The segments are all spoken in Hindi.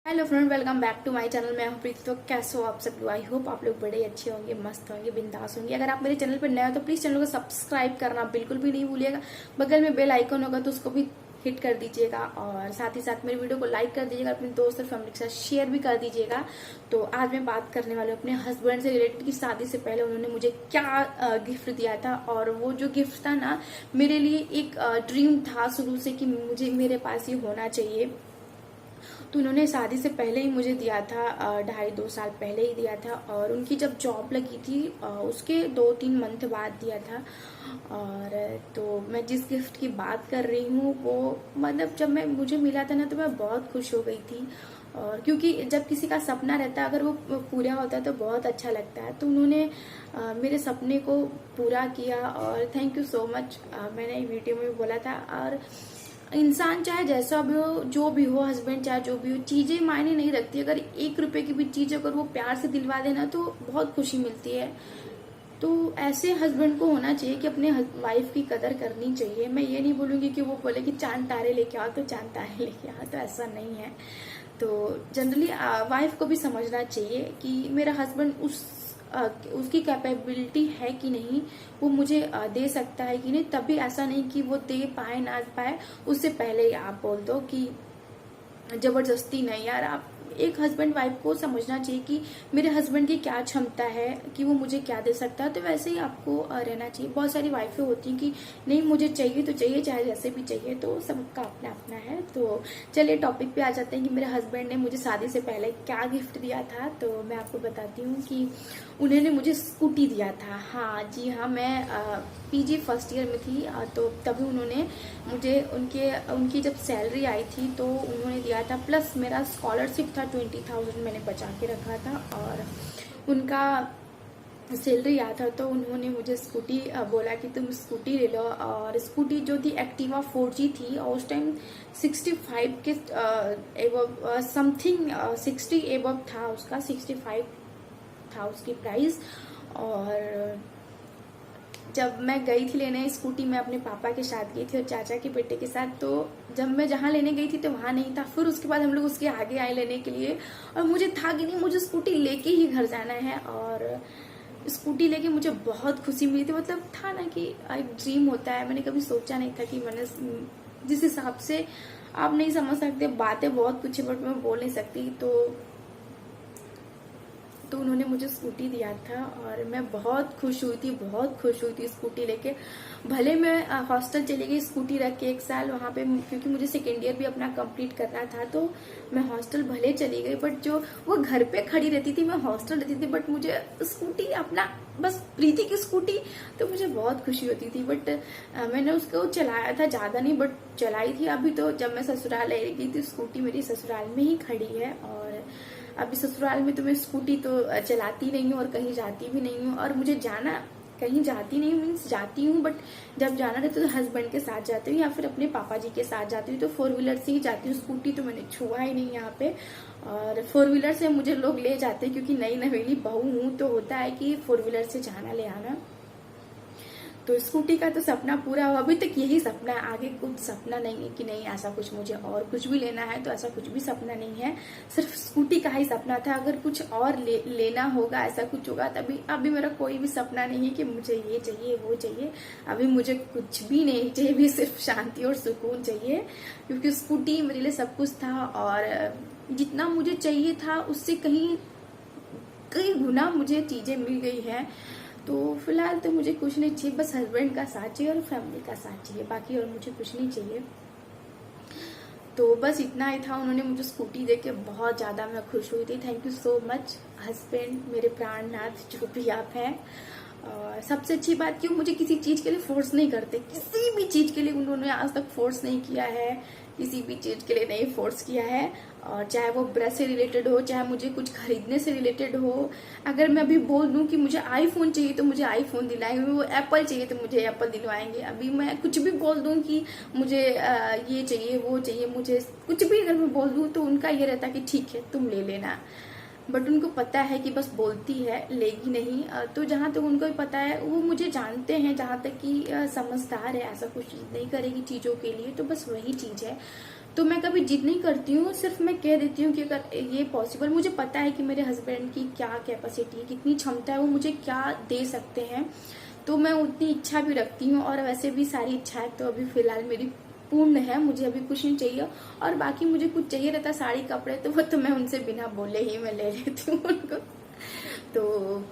Hello friend, welcome back to my channel. मैं हूं प्रीति। तो कैसे हो आप सब लोग? आई होप आप लोग बड़े अच्छे होंगे, मस्त होंगे, बिंदास होंगे। अगर आप मेरे चैनल पर नए हो तो प्लीज चैनल को सब्सक्राइब करना बिल्कुल भी नहीं भूलिएगा। बगल में बेल आइकन होगा तो उसको भी हिट कर दीजिएगा और साथ ही साथ मेरी वीडियो को लाइक कर दीजिएगा, अपने दोस्त और फैमिली के साथ शेयर भी कर दीजिएगा। तो आज मैं बात करने वाली हूँ अपने हस्बैंड से रिलेटेड की शादी से पहले उन्होंने मुझे क्या गिफ्ट दिया था। और वो जो गिफ्ट था ना, मेरे लिए एक ड्रीम था शुरू से कि मुझे मेरे पास ये होना चाहिए। तो उन्होंने शादी से पहले ही मुझे दिया था, 2.5-2 साल पहले ही दिया था। और उनकी जब जॉब लगी थी उसके 2-3 मंथ बाद दिया था। और तो मैं जिस गिफ्ट की बात कर रही हूँ वो मतलब जब मैं मुझे मिला था ना तो मैं बहुत खुश हो गई थी। और क्योंकि जब किसी का सपना रहता है अगर वो पूरा होता है तो बहुत अच्छा लगता है। तो उन्होंने मेरे सपने को पूरा किया और थैंक यू सो मच। मैंने वीडियो में भी बोला था। और इंसान चाहे जैसा भी हो, जो भी हो, हस्बैंड चाहे जो भी हो, चीजें मायने नहीं रखती। अगर 1 रुपए की भी चीज अगर वो प्यार से दिलवा देना तो बहुत खुशी मिलती है। तो ऐसे हस्बैंड को होना चाहिए कि अपने वाइफ की कदर करनी चाहिए। मैं ये नहीं बोलूंगी कि वो बोले कि चांद तारे लेके आओ तो चांद तारे लेके आओ, तो ऐसा नहीं है। तो जनरली वाइफ को भी समझना चाहिए कि मेरा हस्बैंड उसकी कैपेबिलिटी है कि नहीं, वो मुझे दे सकता है कि नहीं। तभी ऐसा नहीं कि वो दे पाए ना पाए उससे पहले ही आप बोल दो कि जबरदस्ती नहीं। यार, आप एक हस्बैंड वाइफ को समझना चाहिए कि मेरे हस्बैंड की क्या क्षमता है, कि वो मुझे क्या दे सकता है। तो वैसे ही आपको रहना चाहिए। बहुत सारी वाइफें होती हैं कि नहीं मुझे चाहिए तो चाहिए, चाहे जैसे भी चाहिए। तो सबका अपना अपना है। तो चलिए टॉपिक पे आ जाते हैं कि मेरे हस्बैंड ने मुझे शादी से पहले क्या गिफ्ट दिया था। तो मैं आपको बताती हूँ कि उन्होंने मुझे स्कूटी दिया था। हाँ जी हाँ, मैं पीजी फर्स्ट ईयर में थी। तो तभी उन्होंने मुझे उनकी जब सैलरी आई थी तो उन्होंने दिया था। प्लस मेरा स्कॉलरशिप था 20,000 मैंने बचा के रखा था। और उनका सैलरी आया था तो उन्होंने मुझे स्कूटी बोला कि तुम स्कूटी ले लो। और स्कूटी जो थी एक्टिवा 4G थी और उस टाइम 65 के एबव समथिंग 60 एबव था उसका, 65 था उसकी प्राइस। और जब मैं गई थी लेने स्कूटी, मैं अपने पापा के साथ गई थी और चाचा के बेटे के साथ। तो जब मैं जहाँ लेने गई थी तो वहां नहीं था। फिर उसके बाद हम लोग उसके आगे आए लेने के लिए। और मुझे था कि नहीं, मुझे स्कूटी लेके ही घर जाना है। और स्कूटी लेके मुझे बहुत खुशी मिली थी। मतलब था ना कि एक ड्रीम होता है। मैंने कभी सोचा नहीं था कि मैंने जिस हिसाब से आप नहीं समझ सकते, बातें बहुत कुछ है बट मैं बोल नहीं सकती। तो उन्होंने मुझे स्कूटी दिया था और मैं बहुत खुश हुई थी, बहुत खुश हुई थी स्कूटी लेके। भले मैं हॉस्टल चली गई स्कूटी रख के 1 साल वहां पे, क्योंकि मुझे सेकेंड ईयर भी अपना कंप्लीट करना था। तो मैं हॉस्टल भले चली गई बट जो वो घर पे खड़ी रहती थी, मैं हॉस्टल रहती थी। बट मुझे स्कूटी अपना बस प्रीति की स्कूटी, तो मुझे बहुत खुशी होती थी। बट मैंने उसको चलाया था, ज्यादा नहीं बट चलाई थी। अभी तो जब मैं ससुराल आई गई थी स्कूटी मेरी ससुराल में ही खड़ी है। और अभी ससुराल में तो मैं स्कूटी तो चलाती नहीं हूँ और कहीं जाती भी नहीं हूँ। और मुझे जाना, कहीं जाती नहीं मीन्स जाती हूँ बट जब जाना रहता है तो हस्बैंड के साथ जाती हूँ या फिर अपने पापा जी के साथ जाती हूँ। तो 4 व्हीलर से ही जाती हूँ, स्कूटी तो मैंने छुआ ही नहीं यहाँ पे। और 4 व्हीलर से मुझे लोग ले जाते हैं क्योंकि नई नवेली बहू हूँ, तो होता है कि 4 व्हीलर से जाना ले आना। तो स्कूटी का तो सपना पूरा हुआ। अभी तक यही सपना है, आगे कुछ सपना नहीं है कि नहीं ऐसा कुछ मुझे और कुछ भी लेना है। तो ऐसा कुछ भी सपना नहीं है, सिर्फ स्कूटी का ही सपना था। अगर कुछ और लेना होगा, ऐसा कुछ होगा तभी। अभी मेरा कोई भी सपना नहीं है कि मुझे ये चाहिए वो चाहिए। अभी मुझे कुछ भी नहीं चाहिए, भी सिर्फ शांति और सुकून चाहिए। क्योंकि स्कूटी मेरे लिए सब कुछ था और जितना मुझे चाहिए था उससे कहीं कई गुना मुझे चीजें मिल गई हैं। तो फिलहाल तो मुझे कुछ नहीं चाहिए, बस हस्बैंड का साथ चाहिए और फैमिली का साथ चाहिए, बाकी और मुझे कुछ नहीं चाहिए। तो बस इतना ही था। उन्होंने मुझे स्कूटी देके बहुत ज्यादा मैं खुश हुई थी। Thank you so much husband, मेरे प्राणनाथ जो भी आप हैं। और सबसे अच्छी बात कि वो मुझे किसी चीज के लिए फोर्स नहीं करते, किसी भी चीज के लिए उन्होंने आज तक फोर्स नहीं किया है, किसी भी चीज के लिए नहीं फोर्स किया है। और चाहे वो ब्रश से रिलेटेड हो, चाहे मुझे कुछ खरीदने से रिलेटेड हो। अगर मैं अभी बोल दूं कि मुझे आईफोन चाहिए तो मुझे आईफोन दिलाएंगे, वो एप्पल चाहिए तो मुझे एप्पल दिलवाएंगे। अभी मैं कुछ भी बोल दूं कि मुझे ये चाहिए वो चाहिए, मुझे कुछ भी अगर मैं बोल दूं तो उनका ये रहता कि ठीक है तुम ले लेना। बट उनको पता है कि बस बोलती है, लेगी नहीं। तो जहां तक उनको भी पता है, वो मुझे जानते हैं जहां तक कि समझदार है, ऐसा कुछ नहीं करेगी चीजों के लिए। तो बस वही चीज है। तो मैं कभी जिद नहीं करती हूँ, सिर्फ मैं कह देती हूँ कि अगर ये पॉसिबल, मुझे पता है कि मेरे हस्बैंड की क्या कैपेसिटी है, कितनी क्षमता है, वो मुझे क्या दे सकते हैं, तो मैं उतनी इच्छा भी रखती हूँ। और वैसे भी सारी इच्छाएं तो अभी फिलहाल मेरी पूर्ण है, मुझे अभी कुछ नहीं चाहिए। और बाकी मुझे कुछ चाहिए रहता साड़ी कपड़े, तो वो तो मैं उनसे बिना बोले ही मैं ले लेती हूँ उनको। तो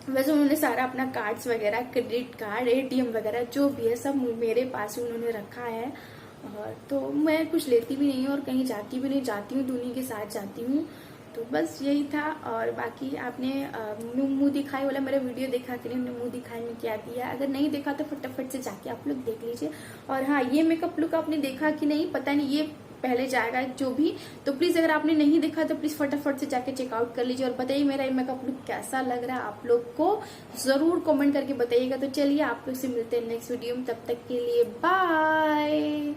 वैसे उन्होंने सारा अपना कार्ड्स वगैरह, क्रेडिट कार्ड, एटीएम वगैरह जो भी है सब मेरे पास ही उन्होंने रखा है। तो मैं कुछ लेती भी नहीं हूँ और कहीं जाती भी नहीं, जाती हूँ तो उन्हीं के साथ जाती हूँ। तो बस यही था। और बाकी आपने मुंह दिखाई वाला मेरा वीडियो देखा कि नहीं, मुंह दिखाई में क्या दिया, अगर नहीं देखा तो फटाफट से जाके आप लोग देख लीजिए। और हाँ, ये मेकअप लुक आपने देखा कि नहीं पता नहीं, ये पहले जाएगा जो भी, तो प्लीज अगर आपने नहीं देखा तो प्लीज फटाफट से जाके चेकआउट कर लीजिए और बताइए मेरा ये मेकअप लुक कैसा लग रहा है आप लोग को, जरूर कमेंट करके बताइएगा। तो चलिए आप लोग से मिलते हैं नेक्स्ट वीडियो में, तब तक के लिए बाय।